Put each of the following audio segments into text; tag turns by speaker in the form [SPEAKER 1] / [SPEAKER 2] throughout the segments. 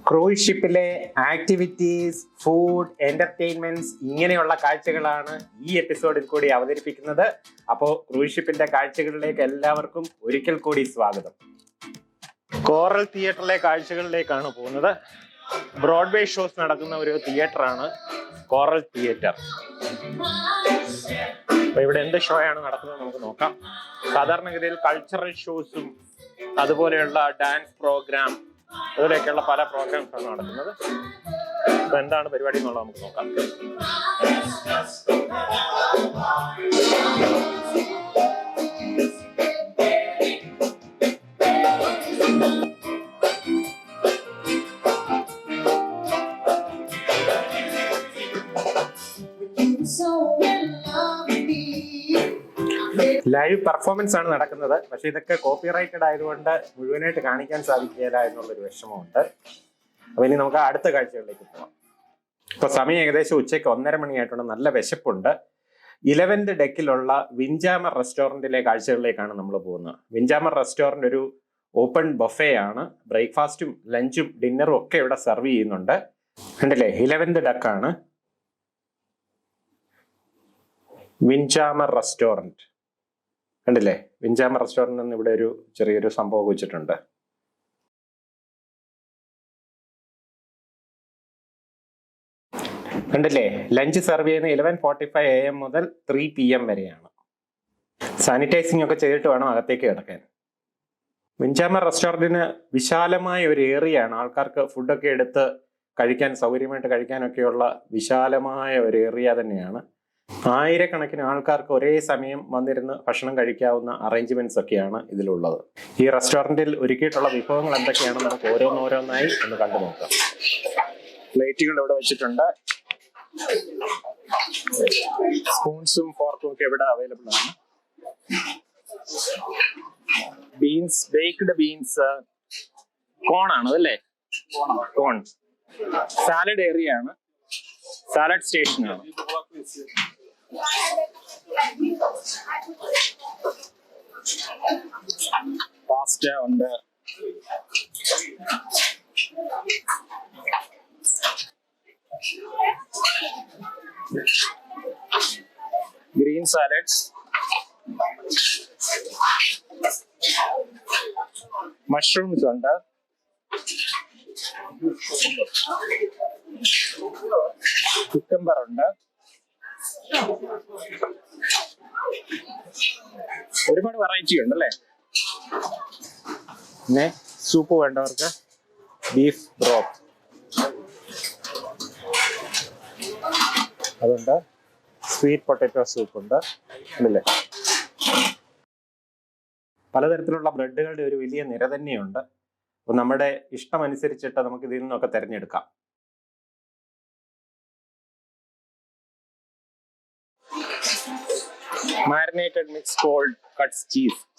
[SPEAKER 1] Cruise ഷിപ്പിലെ activities, food, entertainments ഇങ്ങനെയുള്ള കാഴ്ചകളാണ് ഈ എപ്പിസോഡിൽ കൂടി അവതരിപ്പിക്കുന്നത്. അപ്പോൾ ക്രൂയിസ് ഷിപ്പിന്റെ കാഴ്ചകളിലേക്ക് എല്ലാവർക്കും ഒരിക്കൽ കൂടി സ്വാഗതം. കോറൽ തിയേറ്ററിലെ കാഴ്ചകളിലേക്കാണ് പോകുന്നത്. ബ്രോഡ്വേ ഷോസ് നടക്കുന്ന ഒരു തിയേറ്ററാണ് കോറൽ തിയേറ്റർ. അപ്പൊ ഇവിടെ എന്ത് ഷോ ആണ് നടക്കുന്നത് നമുക്ക് നോക്കാം. സാധാരണഗതിയിൽ കൾച്ചറൽ ഷോസും അതുപോലെയുള്ള ഡാൻസ് പ്രോഗ്രാം അതുപോലെയൊക്കെയുള്ള പല പ്രോഗ്രാംസ് ആണ് നടക്കുന്നത്. അപ്പൊ എന്താണ് പരിപാടി എന്നുള്ളത് നമുക്ക് നോക്കാം. ലൈവ് പെർഫോമൻസ് ആണ് നടക്കുന്നത്. പക്ഷെ ഇതൊക്കെ കോപ്പിറൈറ്റഡ് ആയതുകൊണ്ട് മുഴുവനായിട്ട് കാണിക്കാൻ സാധിക്കില്ല എന്നുള്ളൊരു വിഷമമുണ്ട്. അപ്പൊ ഇനി നമുക്ക് അടുത്ത കാഴ്ചകളിലേക്ക് പോകാം. ഇപ്പൊ സമയം ഏകദേശം ഉച്ചയ്ക്ക് 1:30 മണിയായിട്ടുണ്ട്. നല്ല വിശപ്പുണ്ട്. 11th ഡെക്കിലുള്ള വിൻജാമർ റെസ്റ്റോറന്റിലെ കാഴ്ചകളിലേക്കാണ് നമ്മൾ പോകുന്നത്. വിൻജാമർ റെസ്റ്റോറന്റ് ഒരു ഓപ്പൺ ബൊഫേ ആണ്. ബ്രേക്ക്ഫാസ്റ്റും ലഞ്ചും ഡിന്നറും ഒക്കെ ഇവിടെ സെർവ് ചെയ്യുന്നുണ്ട്. കണ്ടില്ലേ, 11th ഡെക്കാണ് വിൻജാമർ റെസ്റ്റോറന്റ്. കണ്ടില്ലേ, വിൻജാമർ റെസ്റ്റോറന്റ് എന്ന് ഇവിടെ ഒരു ചെറിയൊരു സംഭവം വെച്ചിട്ടുണ്ട്. കണ്ടില്ലേ, ലഞ്ച് സെർവ് ചെയ്യുന്ന 11:45 AM മുതൽ 3 PM വരെയാണ്. സാനിറ്റൈസിങ് ഒക്കെ ചെയ്തിട്ട് വേണം അകത്തേക്ക് കിടക്കാൻ. വിൻജാമർ റെസ്റ്റോറന്റിന് വിശാലമായ ഒരു ഏരിയയാണ്. ആൾക്കാർക്ക് ഫുഡൊക്കെ എടുത്ത് കഴിക്കാൻ, സൗകര്യമായിട്ട് കഴിക്കാനൊക്കെയുള്ള വിശാലമായ ഒരു ഏരിയ തന്നെയാണ്. ആയിരക്കണക്കിന് ആൾക്കാർക്ക് ഒരേ സമയം വന്നിരുന്ന് ഭക്ഷണം കഴിക്കാവുന്ന അറേഞ്ച്മെന്റ്സ് ഒക്കെയാണ് ഇതിലുള്ളത്. ഈ റെസ്റ്റോറന്റിൽ ഒരുക്കിയിട്ടുള്ള വിഭവങ്ങൾ എന്തൊക്കെയാണെന്ന് നമുക്ക് ഓരോന്നോരോന്നായി ഒന്ന് കണ്ടു നോക്കാം. പ്ലേറ്റുകൾ ഇവിടെ വെച്ചിട്ടുണ്ട്. സ്പൂൺസും ഫോർക്കും ഒക്കെ ഇവിടെ അവൈലബിൾ ആണ്. ബീൻസ്, ബേക്ക്ഡ് ബീൻസ്, കോൺ ആണ് അതല്ലേ? കോൺ. സാലഡ് ഏരിയ ആണ്, സാലഡ് സ്റ്റേഷൻ ആണ്. പാസ്റ്റ ഉണ്ട്. ഗ്രീൻ സാലഡ്സ്, മഷ്റൂംസ് ഉണ്ട്, കുക്കമ്പർ ഉണ്ട്. ഒരുപാട് വെറൈറ്റി ഉണ്ട് അല്ലേ? പിന്നെ സൂപ്പ് വേണ്ടവർക്ക് ബീഫ് ബ്രോത്ത് അതുണ്ട്. സ്വീറ്റ് പൊട്ടാറ്റോ സൂപ്പ് ഉണ്ട്. അല്ലേ, പലതരത്തിലുള്ള ബ്രെഡുകളുടെ ഒരു വലിയ നിര തന്നെയുണ്ട്. അപ്പൊ നമ്മുടെ ഇഷ്ടമനുസരിച്ചിട്ട് നമുക്ക് ഇതിൽ നിന്നൊക്കെ തിരഞ്ഞെടുക്കാം. Marinated mix cold cuts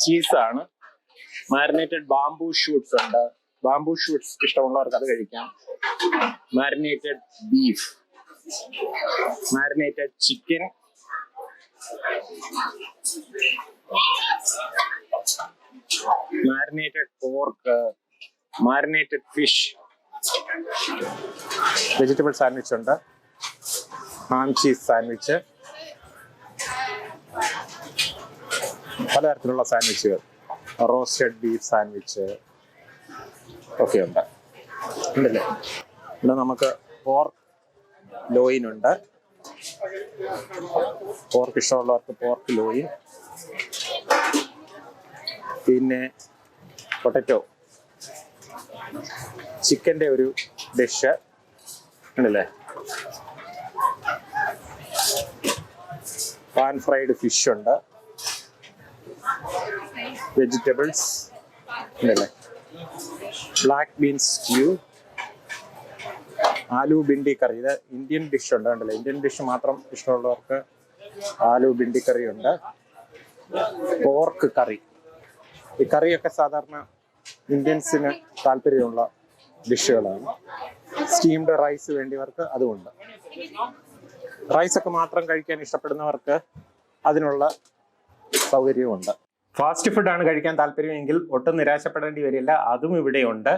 [SPEAKER 1] cheese ആണ്. മാരിനേറ്റഡ് ബാംബൂ ഷൂട്ട്സ് ഉണ്ട്. ബാംബൂ ഷൂട്ട്സ് ഇഷ്ടമുള്ളവർക്ക് അത് കഴിക്കാം. Marinated beef, marinated chicken, marinated pork, marinated fish, vegetable sandwich ഉണ്ട്, ഹാം ചീസ് സാൻഡ്വിച്ച്, പലതരത്തിലുള്ള സാൻഡ്വിച്ചുകൾ, റോസ്റ്റഡ് ബീഫ് സാൻഡ്വിച്ച് ഒക്കെ ഉണ്ട്. ഉണ്ടല്ലേ, ഇവിടെ നമുക്ക് പോർക്ക് ലോയിൻ ഉണ്ട്. പോർക്ക് ഇഷ്ടമുള്ളവർക്ക് പോർക്ക് ലോയിൻ. പിന്നെ പൊട്ടറ്റോ ചിക്കൻ്റെ ഒരു ഡിഷ് ഉണ്ടല്ലേ. പാൻ ഫ്രൈഡ് ഫിഷ് ഉണ്ട്. വെജിറ്റബിൾസ് ഉണ്ടല്ലേ. Black beans stew, aloo bhindi കറി. ഇത് ഇന്ത്യൻ ഡിഷ് ഉണ്ട് കണ്ടല്ലേ. ഇന്ത്യൻ ഡിഷ് മാത്രം ഇഷ്ടമുള്ളവർക്ക് ആലു ബിണ്ടി കറി ഉണ്ട്. പോർക്ക് കറി. ഈ കറിയൊക്കെ സാധാരണ ഇന്ത്യൻസിന് താല്പര്യമുള്ള ഡിഷുകളാണ്. Steamed rice വേണ്ടിയവർക്ക് അതുമുണ്ട്. റൈസൊക്കെ മാത്രം കഴിക്കാൻ ഇഷ്ടപ്പെടുന്നവർക്ക് അതിനുള്ള സൗകര്യമുണ്ട്. ഫാസ്റ്റ് ഫുഡാണ് കഴിക്കാൻ താല്പര്യമെങ്കിൽ ഒട്ടും നിരാശപ്പെടേണ്ടി വരില്ല, അതും ഇവിടെയുണ്ട്.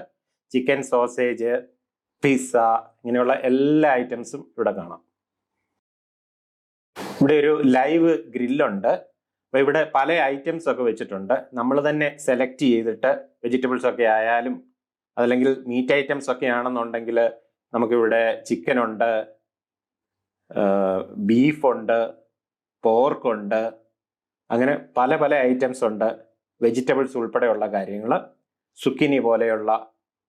[SPEAKER 1] ചിക്കൻ സോസേജ്, പിസ്സ, ഇങ്ങനെയുള്ള എല്ലാ ഐറ്റംസും ഇവിടെ കാണാം. ഇവിടെ ഒരു ലൈവ് ഗ്രില്ലുണ്ട്. അപ്പോൾ ഇവിടെ പല ഐറ്റംസ് ഒക്കെ വെച്ചിട്ടുണ്ട്. നമ്മൾ തന്നെ സെലക്ട് ചെയ്തിട്ട് വെജിറ്റബിൾസ് ഒക്കെ ആയാലും അതല്ലെങ്കിൽ മീറ്റ് ഐറ്റംസ് ഒക്കെ ആണെന്നുണ്ടെങ്കിൽ നമുക്കിവിടെ ചിക്കൻ ഉണ്ട്, ബീഫുണ്ട്, പോർക്കുണ്ട്, അങ്ങനെ പല പല ഐറ്റംസ് ഉണ്ട്. വെജിറ്റബിൾസ് ഉൾപ്പെടെയുള്ള കാര്യങ്ങൾ, സുക്കിനി പോലെയുള്ള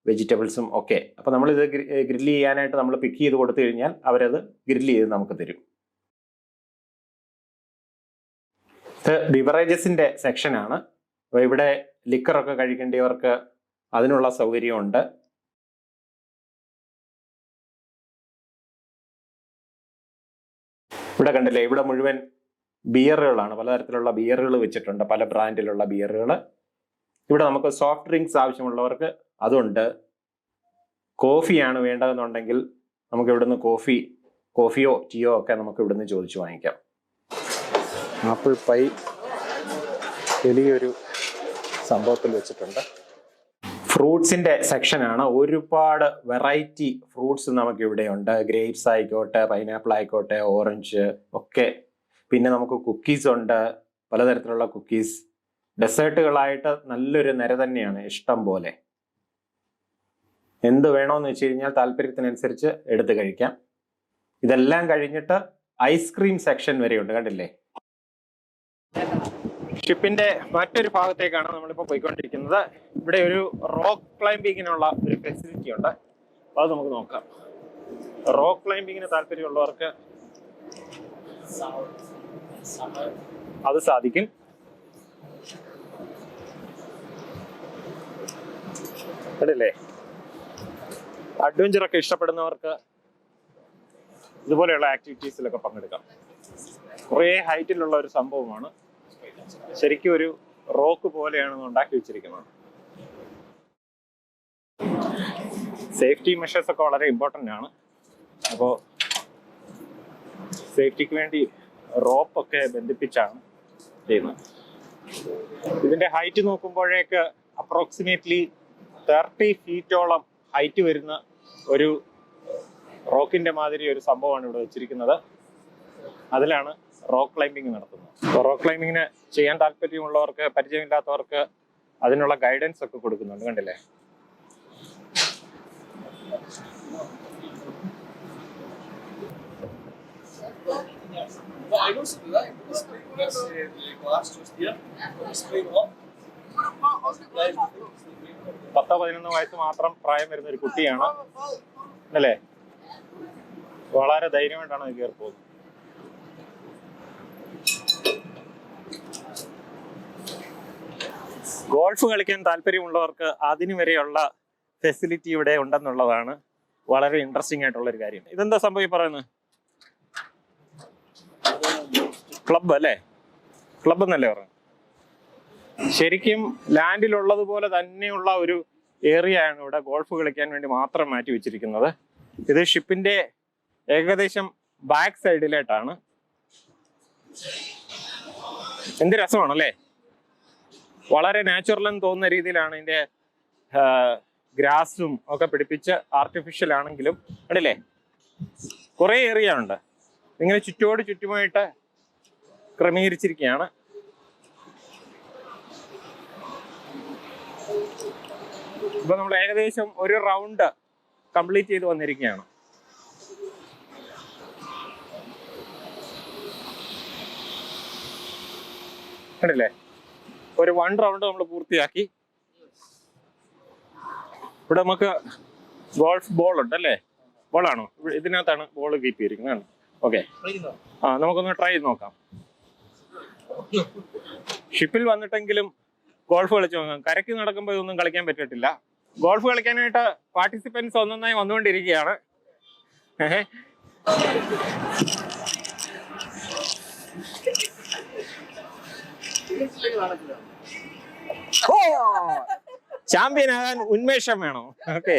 [SPEAKER 1] വെജിറ്റബിൾസും ഒക്കെ. അപ്പോൾ നമ്മളിത് ഗ്രില്ല് ചെയ്യാനായിട്ട് നമ്മൾ പിക്ക് ചെയ്ത് കൊടുത്തു കഴിഞ്ഞാൽ അവരത് ഗ്രില്ല് ചെയ്ത് നമുക്ക് തരും. ഇത് ബിവറേജസിന്റെ സെക്ഷനാണ്. അപ്പോൾ ഇവിടെ ലിക്കറൊക്കെ കഴിക്കേണ്ടവർക്ക് അതിനുള്ള സൗകര്യമുണ്ട്. ഇവിടെ കണ്ടില്ലേ, ഇവിടെ മുഴുവൻ ബിയറുകളാണ്. പലതരത്തിലുള്ള ബിയറുകൾ വെച്ചിട്ടുണ്ട്, പല ബ്രാൻഡിലുള്ള ബിയറുകൾ. ഇവിടെ നമുക്ക് സോഫ്റ്റ് ഡ്രിങ്ക്സ് ആവശ്യമുള്ളവർക്ക് അതുണ്ട്. കോഫിയാണ് വേണ്ടതെന്നുണ്ടെങ്കിൽ നമുക്ക് ഇവിടുന്ന് കോഫിയോ ടീയോ ഒക്കെ നമുക്ക് ഇവിടുന്ന് ചോദിച്ചു വാങ്ങിക്കാം. ആപ്പിൾ പൈ വലിയൊരു സംഭവത്തിൽ വെച്ചിട്ടുണ്ട്. ഫ്രൂട്ട്സിന്റെ സെക്ഷനാണ്. ഒരുപാട് വെറൈറ്റി ഫ്രൂട്ട്സ് നമുക്ക് ഇവിടെയുണ്ട്. ഗ്രേപ്സ് ആയിക്കോട്ടെ, പൈനാപ്പിൾ ആയിക്കോട്ടെ, ഓറഞ്ച് ഒക്കെ. പിന്നെ നമുക്ക് കുക്കീസ് ഉണ്ട്, പലതരത്തിലുള്ള കുക്കീസ്. ഡെസേർട്ടുകളായിട്ട് നല്ലൊരു നിര തന്നെയാണ്, ഇഷ്ടം പോലെ. എന്ത് വേണമെന്ന് വെച്ച് കഴിഞ്ഞാൽ താല്പര്യത്തിനനുസരിച്ച് എടുത്ത് കഴിക്കാം. ഇതെല്ലാം കഴിഞ്ഞിട്ട് ഐസ്ക്രീം സെക്ഷൻ വരെയുണ്ട്. കണ്ടില്ലേ, ഷിപ്പിന്റെ മറ്റൊരു ഭാഗത്തേക്കാണ് നമ്മളിപ്പോൾ പോയിക്കൊണ്ടിരിക്കുന്നത്. ഇവിടെ ഒരു റോക്ക് ക്ലൈംബിങ്ങിനുള്ള ഒരു ഫെസിലിറ്റി ഉണ്ട്. അപ്പോൾ അത് നമുക്ക് നോക്കാം. റോക്ക് ക്ലൈംബിങ്ങിന് താല്പര്യമുള്ളവർക്ക് അത് സാധിക്കും. കണ്ടില്ലേ, അഡ്വഞ്ചറൊക്കെ ഇഷ്ടപ്പെടുന്നവർക്ക് ഇതുപോലെയുള്ള ആക്ടിവിറ്റീസിലൊക്കെ പങ്കെടുക്കാം. കുറേ ഹൈറ്റിലുള്ള ഒരു സംഭവമാണ്. ശരിക്കും ഒരു റോക്ക് പോലെയാണ് ഉണ്ടാക്കി വെച്ചിരിക്കുന്നത്. സേഫ്റ്റി മെഷേഴ്സ് ഒക്കെ വളരെ ഇമ്പോർട്ടൻ്റ് ആണ്. അപ്പോൾ സേഫ്റ്റിക്ക് വേണ്ടി റോപ്പൊക്കെ ബന്ധിപ്പിച്ചാണ് ചെയ്യുന്നത്. ഇതിന്റെ ഹൈറ്റ് നോക്കുമ്പോഴേക്ക് അപ്രോക്സിമേറ്റ്ലി 30 ഫീറ്റോളം ഹൈറ്റ് വരുന്ന ഒരു റോക്കിന്റെ മാതിരി ഒരു സംഭവമാണ് ഇവിടെ വെച്ചിരിക്കുന്നത്. അതിലാണ് റോക്ക് ക്ലൈംബിംഗ് നടത്തുന്നത്. റോക്ക് ക്ലൈംബിങ്ങിന് ചെയ്യാൻ താല്പര്യമുള്ളവർക്ക്, പരിചയമില്ലാത്തവർക്ക് അതിനുള്ള ഗൈഡൻസ് ഒക്കെ കൊടുക്കുന്നുണ്ട്. കണ്ടില്ലേ, പത്തോ 11 വയസ്സ് മാത്രം പ്രായം വരുന്ന ഒരു കുട്ടിയാണ് അല്ലേ. വളരെ ധൈര്യമായിട്ടാണ് അത് കയറി പോകുന്നത്. ഗോൾഫ് കളിക്കാൻ താല്പര്യമുള്ളവർക്ക് അതിന് വരെയുള്ള ഫെസിലിറ്റി ഇവിടെ ഉണ്ടെന്നുള്ളതാണ് വളരെ ഇൻട്രസ്റ്റിംഗ് ആയിട്ടുള്ള ഒരു കാര്യം. ഇതെന്താ സംഭവം പറയുന്നത്? ക്ലബ് അല്ലേ? ക്ലബ് എന്നല്ലേ പറഞ്ഞു? ശരിക്കും ലാൻഡിലുള്ളതുപോലെ തന്നെയുള്ള ഒരു ഏരിയ ആണ് ഇവിടെ ഗോൾഫ് കളിക്കാൻ വേണ്ടി മാത്രം മാറ്റി വെച്ചിരിക്കുന്നത്. ഇത് ഷിപ്പിന്റെ ഏകദേശം ബാക്ക് സൈഡിലായിട്ടാണ്. എന്ത് രസമാണല്ലേ, വളരെ നാച്ചുറൽ എന്ന് തോന്നുന്ന രീതിയിലാണ് ഇതിന്റെ ഗ്രാസും ഒക്കെ പിടിപ്പിച്ച് ആർട്ടിഫിഷ്യൽ ആണെങ്കിലും കണ്ടില്ലേ, കുറെ ഏരിയ ഉണ്ട്. ഇങ്ങനെ ചുറ്റോട് ചുറ്റുമായിട്ട് ക്രമീകരിച്ചിരിക്കുകയാണ്. ഇപ്പൊ നമ്മൾ ഏകദേശം ഒരു റൗണ്ട് കംപ്ലീറ്റ് ചെയ്ത് വന്നിരിക്കുകയാണ്. കണ്ടില്ലേ, ഒരു 1 റൗണ്ട് നമ്മൾ പൂർത്തിയാക്കി. ഇവിടെ നമുക്ക് ഗോൾഫ് ബോൾ ഉണ്ട് അല്ലേ? ബോളാണോ? ഇതിനകത്താണ് ബോൾ കീപ്പ് ചെയ്തിരിക്കുന്നത്. ഓക്കെ, നമുക്കൊന്ന് ട്രൈ ചെയ്ത് നോക്കാം. ഷിപ്പിൽ വന്നിട്ടെങ്കിലും ഗോൾഫ് കളിച്ചു നോക്കാം. കരയ്ക്ക് നടക്കുമ്പോൾ ഇതൊന്നും കളിക്കാൻ പറ്റിയിട്ടില്ല. ഗോൾഫ് കളിക്കാനായിട്ട് പാർട്ടിസിപ്പൻസ് ഒന്നൊന്നായി വന്നുകൊണ്ടിരിക്കുകയാണ്. ചാമ്പ്യൻ ആകാൻ ഉന്മേഷം വേണോ? ഓക്കെ,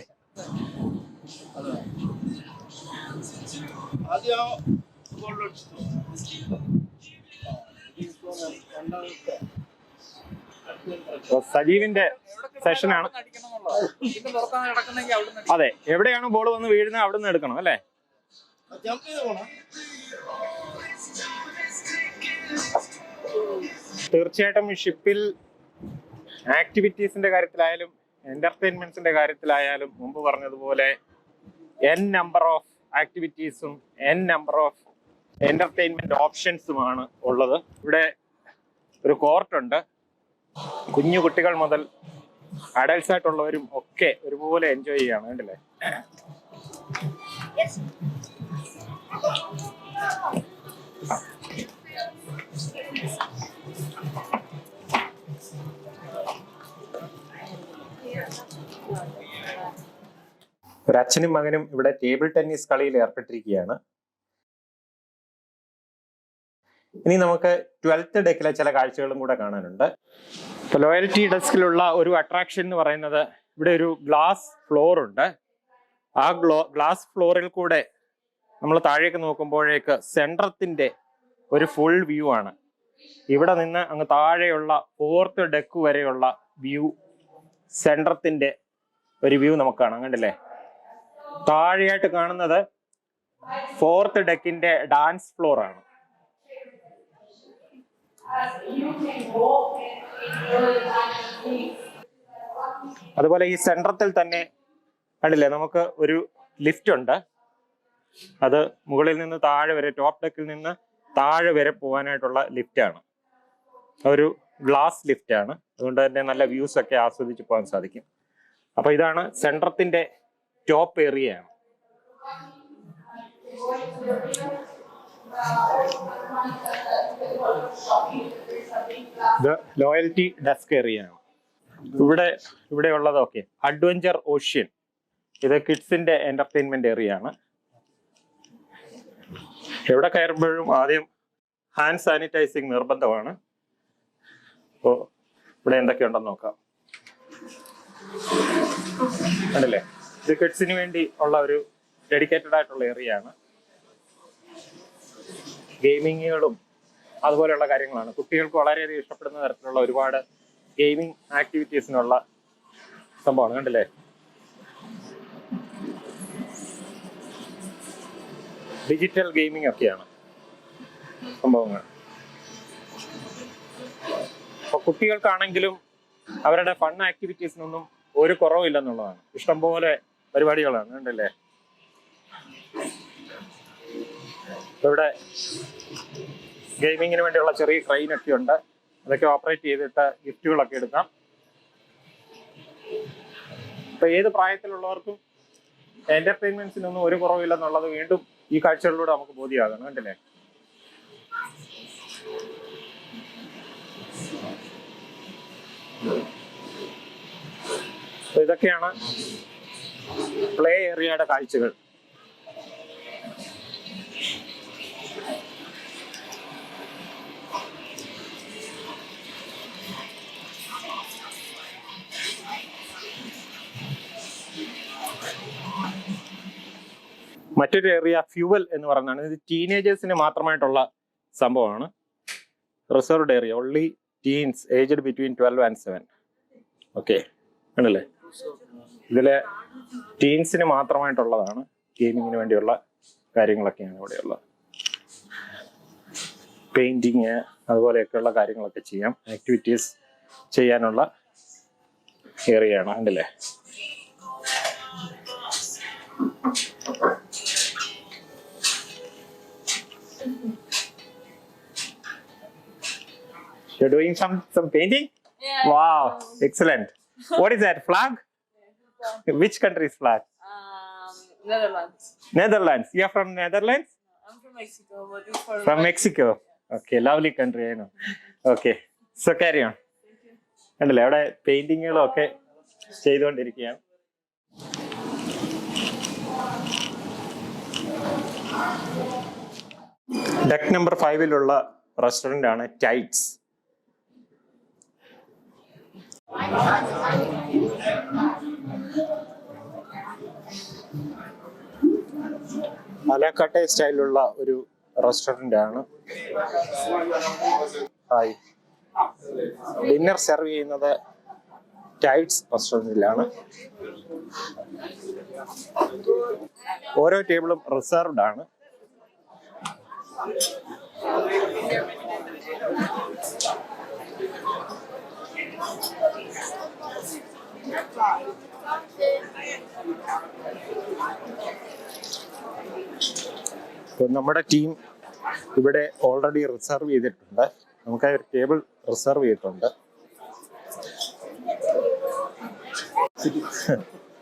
[SPEAKER 1] സജീവിന്റെ സെഷനാണ്. അതെ, എവിടെയാണ് ബോൾ വന്ന് വീഴുന്നത് അവിടെ നിന്ന് എടുക്കണം അല്ലേ? തീർച്ചയായിട്ടും ഈ ഷിപ്പിൽ ആക്ടിവിറ്റീസിന്റെ കാര്യത്തിലായാലും എന്റർടൈൻമെന്റ്സിന്റെ കാര്യത്തിലായാലും മുമ്പ് പറഞ്ഞതുപോലെ n നമ്പർ ഓഫ് ആക്ടിവിറ്റീസും n നമ്പർ ഓഫ് എന്റർടൈൻമെന്റ് ഓപ്ഷൻസുമാണ് ഉള്ളത്. ഇവിടെ ഒരു കോർട്ടുണ്ട്. കുഞ്ഞു കുട്ടികൾ മുതൽ അഡൽട്സ് ആയിട്ടുള്ളവരും ഒക്കെ ഒരുപോലെ എൻജോയ് ചെയ്യാണ്. കണ്ടില്ലേ? ഒരു അച്ഛനും മകനും ഇവിടെ ടേബിൾ ടെന്നീസ് കളിയിൽ ഏർപ്പെട്ടിരിക്കുകയാണ്. ഇനി നമുക്ക് 12th ഡെക്കിലെ ചില കാഴ്ചകളും കൂടെ കാണാനുണ്ട്. ലോയൽറ്റി ഡെസ്കിലുള്ള ഒരു അട്രാക്ഷൻ എന്ന് പറയുന്നത് ഇവിടെ ഒരു ഗ്ലാസ് ഫ്ലോർ ഉണ്ട്. ആ ഗ്ലാസ് ഫ്ലോറിൽ കൂടെ നമ്മൾ താഴേക്ക് നോക്കുമ്പോഴേക്ക് സെൻട്രത്തിന്റെ ഒരു ഫുൾ വ്യൂ ആണ്. ഇവിടെ നിന്ന് അങ്ങ് താഴെയുള്ള 4th ഡെക്ക് വരെയുള്ള വ്യൂ, സെൻട്രത്തിന്റെ ഒരു വ്യൂ നമുക്ക് കാണാം. കണ്ടില്ലേ? താഴെയായിട്ട് കാണുന്നത് 4th ഡെക്കിന്റെ ഡാൻസ് ഫ്ലോർ ആണ്. അതുപോലെ ഈ സെൻട്രത്തിൽ തന്നെ കണ്ടില്ലേ, നമുക്ക് ഒരു ലിഫ്റ്റ് ഉണ്ട്. അത് മുകളിൽ നിന്ന് താഴെ വരെ, ടോപ്പ് ഡെക്കിൽ നിന്ന് താഴെ വരെ പോകാനായിട്ടുള്ള ലിഫ്റ്റ് ആണ്. ഒരു ഗ്ലാസ് ലിഫ്റ്റ് ആണ്. അതുകൊണ്ട് തന്നെ നല്ല വ്യൂസ് ഒക്കെ ആസ്വദിച്ച് പോകാൻ സാധിക്കും. അപ്പൊ ഇതാണ് സെൻട്രത്തിന്റെ ടോപ്പ് ഏരിയയാണ്. ഇത് ലോയൽറ്റി ഡെസ്ക് ഏരിയയാണ്. ഇവിടെ ഉള്ളതൊക്കെ അഡ്വഞ്ചർ ഓഷ്യൻ. ഇത് കിഡ്സിന്റെ എന്റർടൈൻമെന്റ് ഏരിയ ആണ്. എവിടെ കയറുമ്പോഴും ആദ്യം ഹാൻഡ് സാനിറ്റൈസിങ് നിർബന്ധമാണ്. അപ്പോൾ ഇവിടെ എന്തൊക്കെയുണ്ടെന്ന് നോക്കാം. കണ്ടില്ലേ? ഇത് കിഡ്സിന് വേണ്ടി ഉള്ള ഒരു ഡെഡിക്കേറ്റഡ് ആയിട്ടുള്ള ഏരിയ ആണ്. ഗെയിമിങ്ങുകളും അതുപോലെയുള്ള കാര്യങ്ങളാണ്. കുട്ടികൾക്ക് വളരെയധികം ഇഷ്ടപ്പെടുന്ന തരത്തിലുള്ള ഒരുപാട് ഗെയിമിംഗ് ആക്ടിവിറ്റീസിനുള്ള സംഭവമാണ്. കണ്ടില്ലേ? ഡിജിറ്റൽ ഗെയിമിംഗ് ഒക്കെയാണ് സംഭവങ്ങൾ. അപ്പൊ കുട്ടികൾക്കാണെങ്കിലും അവരുടെ ഫൺ ആക്ടിവിറ്റീസിനൊന്നും ഒരു കുറവില്ലെന്നുള്ളതാണ്. ഇഷ്ടംപോലെ പരിപാടികളാണ്. കണ്ടില്ലേ? ഇവിടെ ഗെയിമിങ്ങിന് വേണ്ടിയുള്ള ചെറിയ ട്രെയിൻ ഒക്കെ ഉണ്ട്. അതൊക്കെ ഓപ്പറേറ്റ് ചെയ്തിട്ട് ഗിഫ്റ്റുകളൊക്കെ എടുക്കാം. ഇപ്പൊ ഏത് പ്രായത്തിലുള്ളവർക്കും എന്റർടൈൻമെന്റ്സിനൊന്നും ഒരു കുറവില്ലെന്നുള്ളത് വീണ്ടും ഈ കാഴ്ചകളിലൂടെ നമുക്ക് ബോധ്യമാകണം. കണ്ടില്ലേ? ഇതൊക്കെയാണ് പ്ലേ ഏരിയയുടെ കാഴ്ചകൾ. മറ്റൊരു ഏരിയ ഫ്യൂവൽ എന്ന് പറയുന്നതാണ്. ഇത് ടീനേജേഴ്സിന് മാത്രമായിട്ടുള്ള സംഭവമാണ്. Reserved area, only teens aged between 12 and 7. Okay, ആണല്ലേ? ഇതിലെ ടീൻസിന് മാത്രമായിട്ടുള്ളതാണ്. ഗെയിമിങ്ങിന് വേണ്ടിയുള്ള കാര്യങ്ങളൊക്കെയാണ് ഇവിടെയുള്ളത്. പെയിന്റിങ് അതുപോലെയൊക്കെയുള്ള കാര്യങ്ങളൊക്കെ ചെയ്യാം. ആക്ടിവിറ്റീസ് ചെയ്യാനുള്ള ഏരിയയാണ്. കണ്ടില്ലേ? You're doing some painting?
[SPEAKER 2] Yeah.
[SPEAKER 1] Wow, excellent. What is that, flag? Which country's flag?
[SPEAKER 2] Netherlands.
[SPEAKER 1] Netherlands. You're from Netherlands?
[SPEAKER 2] I'm from Mexico, but it's for
[SPEAKER 1] From Mexico. Okay, lovely country, I know. Okay, so carry on. കണ്ടല്ലേ, അവിടെ പെയിന്റിങ്ങുകളും ഒക്കെ ചെയ്തുകൊണ്ടിരിക്കുകയാണ്. Deck number 5 restaurant ആണ് tides. മലക്കട്ടെ സ്റ്റൈലുള്ള ഒരു restaurant ആണ്. Dinner serve ചെയ്യുന്നത് tides റെസ്റ്റോറൻറ്റിലാണ്. ഓരോ ടേബിളും റിസർവ്ഡ് ആണ്. ഇപ്പൊ നമ്മുടെ ടീം ഇവിടെ ഓൾറെഡി റിസർവ് ചെയ്തിട്ടുണ്ട്. നമുക്ക് ഒരു ടേബിൾ റിസർവ് ചെയ്തിട്ടുണ്ട്.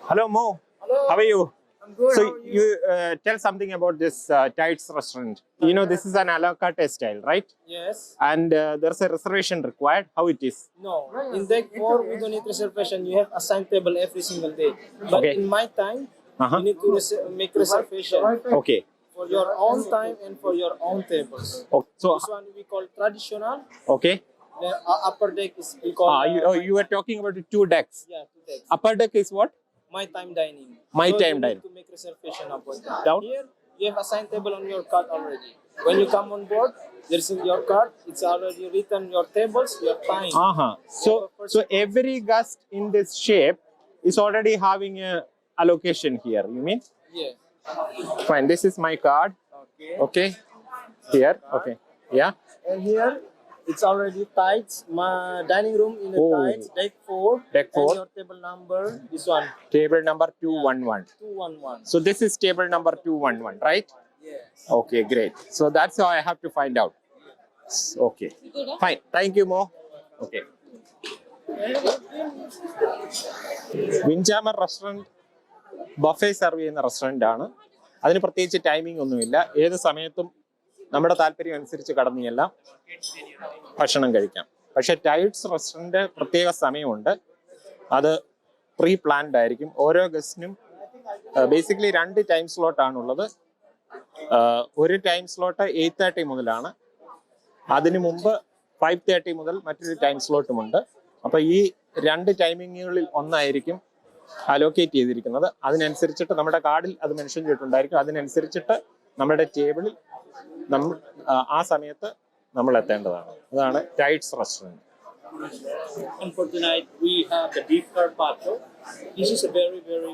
[SPEAKER 1] Hello Mo.
[SPEAKER 3] Hello.
[SPEAKER 1] How are you?
[SPEAKER 3] I'm good.
[SPEAKER 1] So
[SPEAKER 3] How are you?
[SPEAKER 1] you tell something about this Tides restaurant. You know this is an a la carte style, right?
[SPEAKER 3] Yes.
[SPEAKER 1] And there's a reservation required. How it is?
[SPEAKER 3] No. In deck 4, we don't need reservation. You have assigned table every single day. But
[SPEAKER 1] Okay.
[SPEAKER 3] in my time,
[SPEAKER 1] Uh-huh.
[SPEAKER 3] you need to make reservation
[SPEAKER 1] Okay.
[SPEAKER 3] for your own time and for your own tables.
[SPEAKER 1] Okay. So
[SPEAKER 3] This one we call traditional.
[SPEAKER 1] okay.
[SPEAKER 3] The upper deck is we call.
[SPEAKER 1] You were talking about the 2 decks.
[SPEAKER 3] Yeah, 2 decks.
[SPEAKER 1] Upper deck is what?
[SPEAKER 3] My time dining.
[SPEAKER 1] My
[SPEAKER 3] so
[SPEAKER 1] time
[SPEAKER 3] you
[SPEAKER 1] dining.
[SPEAKER 3] need to make reservation about that.
[SPEAKER 1] Down?
[SPEAKER 3] Here, you have assigned table on your card already. When you come on board, there's in your card. It's already written your tables, your time.
[SPEAKER 1] Uh-huh. So every guest in this shape is already having a allocation here. You mean?
[SPEAKER 3] Yeah.
[SPEAKER 1] Fine. This is my card.
[SPEAKER 3] Okay.
[SPEAKER 1] Okay. Here. Okay. Yeah.
[SPEAKER 3] And here, it's already tides. My dining room in the
[SPEAKER 1] Oh.
[SPEAKER 3] tides, deck 4.
[SPEAKER 1] Deck 4.
[SPEAKER 3] And your table number, this one,
[SPEAKER 1] Table number 211.
[SPEAKER 3] 211.
[SPEAKER 1] So this is table number 211, right?
[SPEAKER 3] Yes.
[SPEAKER 1] Okay, great. So that's how I have to find out. Okay. Fine. Thank you, Mo. Okay. വിൻചാമർ restaurant buffet serve ചെയ്യുന്ന restaurant ആണ്. അതിന് പ്രത്യേകിച്ച് timing ഒന്നുമില്ല. ഏത് സമയത്തും നമ്മുടെ താല്പര്യം അനുസരിച്ച് കടന്നു ചെല്ലാം, ഭക്ഷണം കഴിക്കാം. പക്ഷേ ടൈഡ്സ് റെസ്റ്റോറൻറ്റ് പ്രത്യേക സമയമുണ്ട്. അത് പ്രീ പ്ലാൻഡ് ആയിരിക്കും. ഓരോ ഗസ്റ്റിനും ബേസിക്കലി 2 ടൈം സ്ലോട്ടാണുള്ളത്. ഒരു ടൈം സ്ലോട്ട് 8:30 മുതലാണ്. അതിനു മുമ്പ് 5:30 മുതൽ മറ്റൊരു ടൈം സ്ലോട്ടുമുണ്ട്. അപ്പോൾ ഈ 2 ടൈമിങ്ങുകളിൽ ഒന്നായിരിക്കും അലോക്കേറ്റ് ചെയ്തിരിക്കുന്നത്. അതിനനുസരിച്ചിട്ട് നമ്മുടെ കാർഡിൽ അത് മെൻഷൻ ചെയ്തിട്ടുണ്ടായിരിക്കും. അതിനനുസരിച്ചിട്ട് നമ്മുടെ ടേബിളിൽ നമ്മൾ ആ സമയത്ത് നമ്മൾ എത്തേണ്ടതാണ്. അതാണ് tides restaurant.
[SPEAKER 4] And for tonight, we have the beef carpaccio. This is a very, very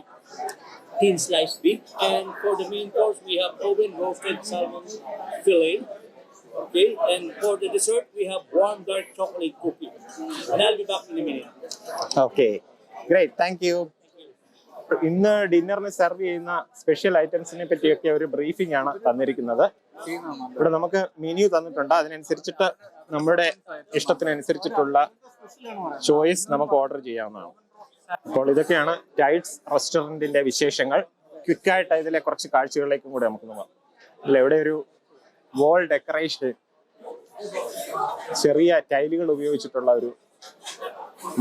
[SPEAKER 4] thin sliced beef. And for the main course, we have oven roasted salmon fillet. Okay, and for the dessert, we have warm dark chocolate cookie. And I'll be back in a minute.
[SPEAKER 1] Okay, great, thank you. ഇന്ന് ഡിന്നറിന് serve ചെയ്യുന്ന special ഐറ്റംസിനെ പറ്റിയൊക്കെ ഒരു briefing ആണ് തന്നിരിക്കുന്നത്. ഇവിടെ നമുക്ക് menu തന്നിട്ടുണ്ട്. അതിനനുസരിച്ചിട്ട് നമ്മുടെ ഇഷ്ടത്തിനനുസരിച്ചിട്ടുള്ള ചോയ്സ് നമുക്ക് ഓർഡർ ചെയ്യാവുന്നതാണ്. അപ്പോൾ ഇതൊക്കെയാണ് ടൈഡ്സ് റെസ്റ്റോറൻറ്റിന്റെ വിശേഷങ്ങൾ. ക്വിക്കായിട്ട് ഇതിലെ കുറച്ച് കാഴ്ചകളിലേക്കും കൂടെ നമുക്ക് നോക്കാം. അല്ല, ഇവിടെ ഒരു വോൾ ഡെക്കറേഷൻ, ചെറിയ ടൈലുകൾ ഉപയോഗിച്ചിട്ടുള്ള ഒരു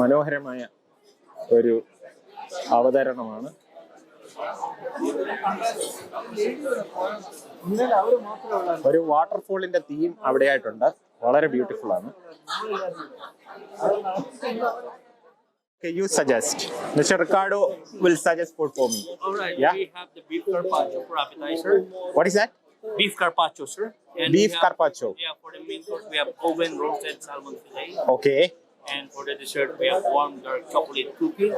[SPEAKER 1] മനോഹരമായ ഒരു അവതരണമാണ്. ഒരു വാട്ടർഫോളിന്റെ തീം അവിടെയായിട്ടുണ്ട്. വളരെ ബ്യൂട്ടിഫുൾ ആണ്. Okay, you suggest. Mr. Ricardo will suggest food for me.
[SPEAKER 4] All right,
[SPEAKER 1] Yeah?
[SPEAKER 4] we have the beef carpaccio for appetizer.
[SPEAKER 1] What is that?
[SPEAKER 4] Beef carpaccio, sir. And
[SPEAKER 1] Beef
[SPEAKER 4] we have-
[SPEAKER 1] carpaccio.
[SPEAKER 4] Yeah, for the main course, we have oven roasted salmon fillet.
[SPEAKER 1] Okay.
[SPEAKER 4] And for the dessert, we have warm dark chocolate cookie.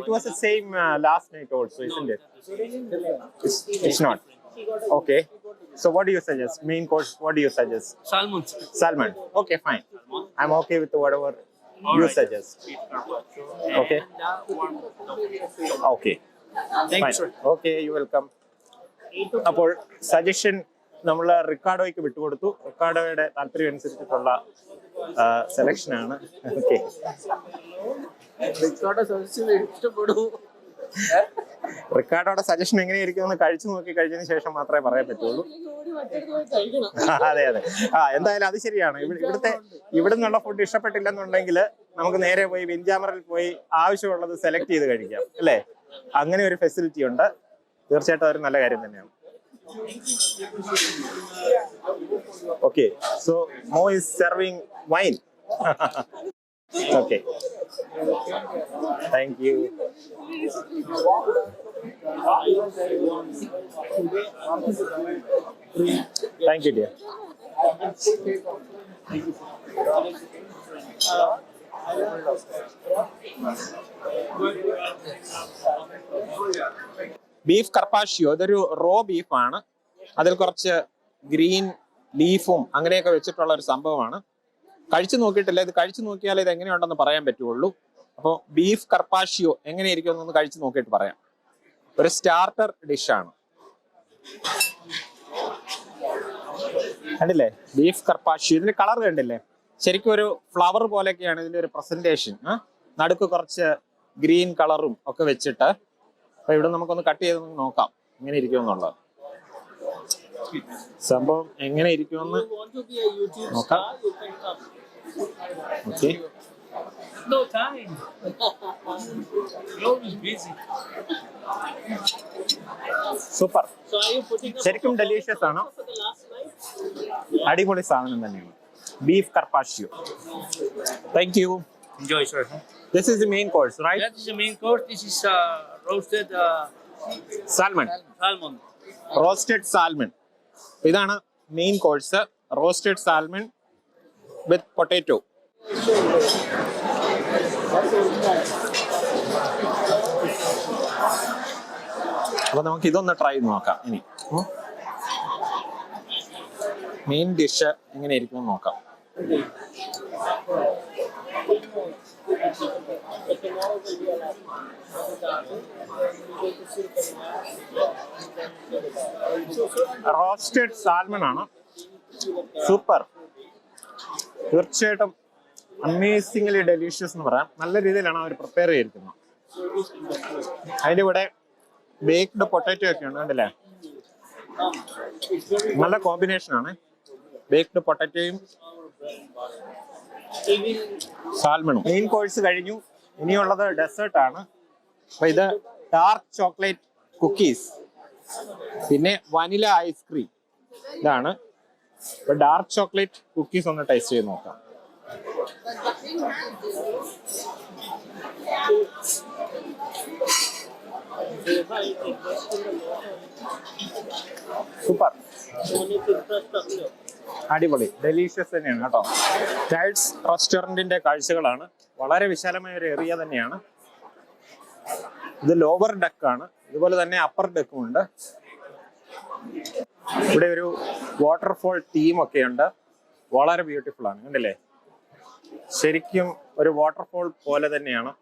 [SPEAKER 1] It was the same last night also, isn't it? It's not. Okay. So what do you suggest? Main course, what do you suggest?
[SPEAKER 4] Salmon, sir.
[SPEAKER 1] Salmon. Okay, fine. I'm okay with whatever
[SPEAKER 4] All
[SPEAKER 1] you
[SPEAKER 4] right.
[SPEAKER 1] suggest.
[SPEAKER 4] Beef carpaccio.
[SPEAKER 1] Okay.
[SPEAKER 4] And warm chocolate.
[SPEAKER 1] Okay.
[SPEAKER 4] Thank
[SPEAKER 1] Fine.
[SPEAKER 4] you, sir.
[SPEAKER 1] Okay, you welcome. അപ്പോൾ suggestion നമ്മൾ റിക്കാർഡോയ്ക്ക് വിട്ടുകൊടുത്തു. റിക്കാർഡോയുടെ താല്പര്യം അനുസരിച്ചിട്ടുള്ള സെലക്ഷനാണ്. Okay, റിക്കാർഡോയുടെ suggestion എങ്ങനെയായിരിക്കുമെന്ന് കഴിച്ചു നോക്കി കഴിഞ്ഞതിന് ശേഷം മാത്രമേ പറയാൻ പറ്റുള്ളൂ. അതെ അതെ. എന്തായാലും അത് ശരിയാണ്. ഇവിടെ നിന്നുള്ള ഫുഡ് ഇഷ്ടപ്പെട്ടില്ലെന്നുണ്ടെങ്കിൽ നമുക്ക് നേരെ പോയി വിൻജാമറിൽ പോയി ആവശ്യമുള്ളത് സെലക്ട് ചെയ്ത് കഴിക്കാം, അല്ലേ? അങ്ങനെ ഒരു ഫെസിലിറ്റി ഉണ്ട്. തീർച്ചയായിട്ടും അതൊരു നല്ല കാര്യം തന്നെയാണ്. Okay, so Mo is serving wine. Okay. Thank you. Thank you, dear. Beef carpaccio ഇതൊരു റോ ബീഫാണ്. അതിൽ കുറച്ച് ഗ്രീൻ ലീഫും അങ്ങനെയൊക്കെ വെച്ചിട്ടുള്ള ഒരു സംഭവമാണ്. കഴിച്ചു നോക്കിയിട്ടില്ല. ഇത് കഴിച്ചു നോക്കിയാലേ ഇത് എങ്ങനെയുണ്ടെന്ന് പറയാൻ പറ്റുള്ളൂ. അപ്പോൾ ബീഫ് കർപ്പാഷ്യോ എങ്ങനെയിരിക്കും എന്നൊന്ന് കഴിച്ചു നോക്കിയിട്ട് പറയാം. ഒരു സ്റ്റാർട്ടർ ഡിഷാണ്. കണ്ടില്ലേ ബീഫ് കർപ്പാഷ്യോ? ഇതിന്റെ കളർ കണ്ടില്ലേ? ശരിക്കും ഒരു ഫ്ലവർ പോലെയൊക്കെയാണ് ഇതിന്റെ ഒരു പ്രസന്റേഷൻ. നടുക്ക് കുറച്ച് ഗ്രീൻ കളറും ഒക്കെ വെച്ചിട്ട്. അപ്പൊ ഇവിടെ നമുക്കൊന്ന് കട്ട് ചെയ്ത് നോക്കാം എങ്ങനെ ഇരിക്കുമെന്നുള്ളത്. സംഭവം എങ്ങനെ ഇരിക്കുമെന്ന് നോക്കാം. Okay,
[SPEAKER 4] No time. You're always busy.
[SPEAKER 1] Super.
[SPEAKER 4] So are you putting up
[SPEAKER 1] ശരിക്കും ഡെലീഷ്യസ് ആണ്.
[SPEAKER 4] for the last night?
[SPEAKER 1] അടിപൊളി സാധനം തന്നെയാണ് beef carpaccio. Thank you.
[SPEAKER 4] Enjoy, sir.
[SPEAKER 1] This is the main course, right?
[SPEAKER 4] That is the main course. This is roasted
[SPEAKER 1] Salmon.
[SPEAKER 4] salmon.
[SPEAKER 1] Roasted salmon. ഇതാണ് main course. Roasted salmon വിത്ത് potato. അപ്പൊ നമുക്ക് ഇതൊന്ന് try ചെയ്ത് നോക്കാം. ഇനി മെയിൻ ഡിഷ് എങ്ങനെ ഇരിക്കും നോക്കാം. റോസ്റ്റഡ് സാൽമൺ ആണ്. സൂപ്പർ. തീർച്ചയായിട്ടും അമേസിംഗ്ലി ഡെലീഷ്യസ് എന്ന് പറയാം. നല്ല രീതിയിലാണ് അവർ പ്രിപ്പയർ ചെയ്തിരിക്കുന്നത്. അതിൻ്റെ കൂടെ ബേക്ക്ഡ് പൊട്ടാറ്റോ ഒക്കെ ഉണ്ട്, കണ്ടില്ലേ? നല്ല കോമ്പിനേഷൻ ആണ്. ബേക്ക്ഡ് പൊട്ടാറ്റോയും സാൽമണും. മെയിൻ കോഴ്സ് കഴിഞ്ഞു. ഇനിയുള്ളത് ഡെസേർട്ട് ആണ്. അപ്പൊ ഇത് ഡാർക്ക് ചോക്ലേറ്റ് കുക്കീസ്, പിന്നെ വനില ഐസ്ക്രീം. ഇതാണ്. അപ്പൊ ഡാർക്ക് ചോക്ലേറ്റ് കുക്കീസ് ഒന്ന് ടേസ്റ്റ് ചെയ്ത് നോക്കാം. സൂപ്പർ, അടിപൊളി, ഡെലീഷ്യസ് തന്നെയാണ് കേട്ടോ. ടൈഡ്സ് റെസ്റ്റോറന്റിന്റെ കാഴ്ചകളാണ്. വളരെ വിശാലമായ ഒരു ഏരിയ തന്നെയാണ്. ഇത് ലോവർ ഡെക്ക് ആണ്. ഇതുപോലെ തന്നെ അപ്പർ ഡെക്കും ഉണ്ട്. ഇവിടെ ഒരു വാട്ടർഫോൾ തീം ഒക്കെ ഉണ്ട്. വളരെ ബ്യൂട്ടിഫുൾ ആണ്, കണ്ടില്ലേ? ശരിക്കും ഒരു വാട്ടർഫോൾ പോലെ തന്നെയാണ്.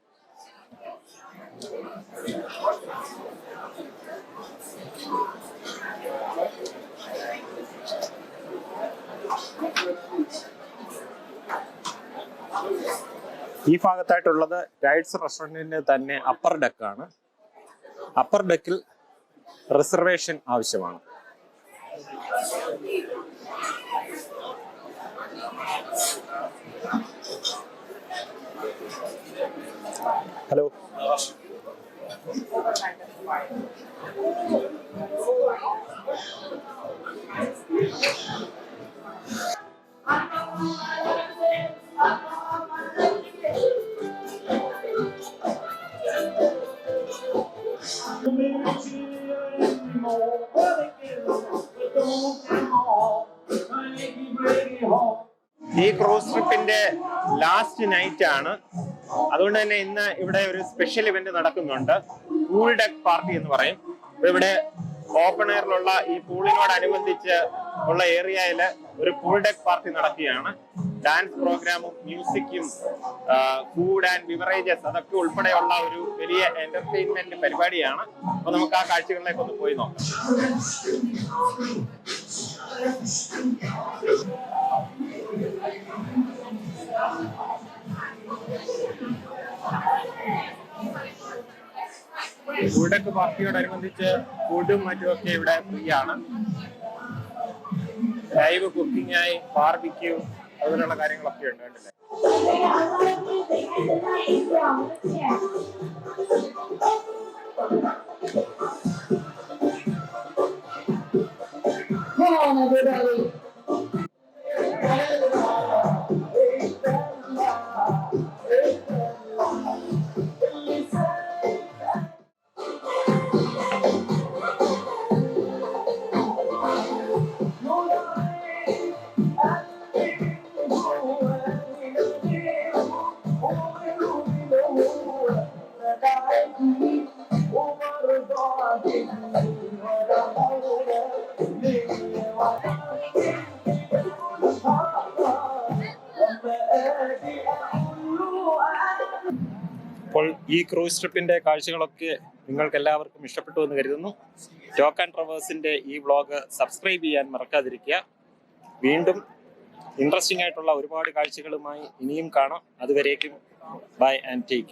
[SPEAKER 1] ഈ ഭാഗത്തായിട്ടുള്ളത് ടൈഡ്സ് റെസ്റ്റോറന്റിന്റെ തന്നെ അപ്പർ ഡെക്കാണ്. അപ്പർ ഡെക്കിൽ റിസർവേഷൻ ആവശ്യമാണ്. ഹലോ, ഈ ക്രൂസ് ട്രിപ്പിന്റെ ലാസ്റ്റ് നൈറ്റ് ആണ്. അതുകൊണ്ട് തന്നെ ഇന്ന് ഇവിടെ ഒരു സ്പെഷ്യൽ ഇവന്റ് നടക്കുന്നുണ്ട്. പൂൾ ഡെക്ക് പാർട്ടി എന്ന് പറയും. ഇവിടെ ഓപ്പൺ എയറിലുള്ള ഈ പൂളിനോടനുബന്ധിച്ച് ഉള്ള ഏരിയയില് ഒരു പൂൾ ഡെക്ക് പാർട്ടി നടക്കുകയാണ്. ഡാൻസ് പ്രോഗ്രാമും മ്യൂസിക്കും ഫുഡ് ആൻഡ് ബിവറേജസ് അതൊക്കെ ഉൾപ്പെടെയുള്ള ഒരു വലിയ എന്റർടൈൻമെന്റ് പരിപാടിയാണ്. അപ്പൊ നമുക്ക് ആ കാഴ്ചകളിലേക്ക് ഒന്ന് പോയി നോക്കാം. ഫുഡൊക്കെ പാർട്ടിയോടനുബന്ധിച്ച് ഫുഡും മറ്റുമൊക്കെ ഇവിടെ ഫ്രീ ആണ്. ലൈവ് കുക്കിംഗ് ആയി ബാർബിക്യൂ അതുപോലുള്ള കാര്യങ്ങളൊക്കെ ഉണ്ട്, കണ്ടില്ലേ? അപ്പോൾ ഈ ക്രൂസ് ട്രിപ്പിന്റെ കാഴ്ചകളൊക്കെ നിങ്ങൾക്ക് എല്ലാവർക്കും ഇഷ്ടപ്പെട്ടു എന്ന് കരുതുന്നു. ടോക്ക് ആൻഡ് ട്രവേഴ്സിന്റെ ഈ വ്ളോഗ് സബ്സ്ക്രൈബ് ചെയ്യാൻ മറക്കാതിരിക്കുക. വീണ്ടും ഇൻട്രസ്റ്റിംഗ് ആയിട്ടുള്ള ഒരുപാട് കാഴ്ചകളുമായി ഇനിയും കാണാം. അതുവരേക്കും ബൈ ആൻഡ് ടേക്ക്.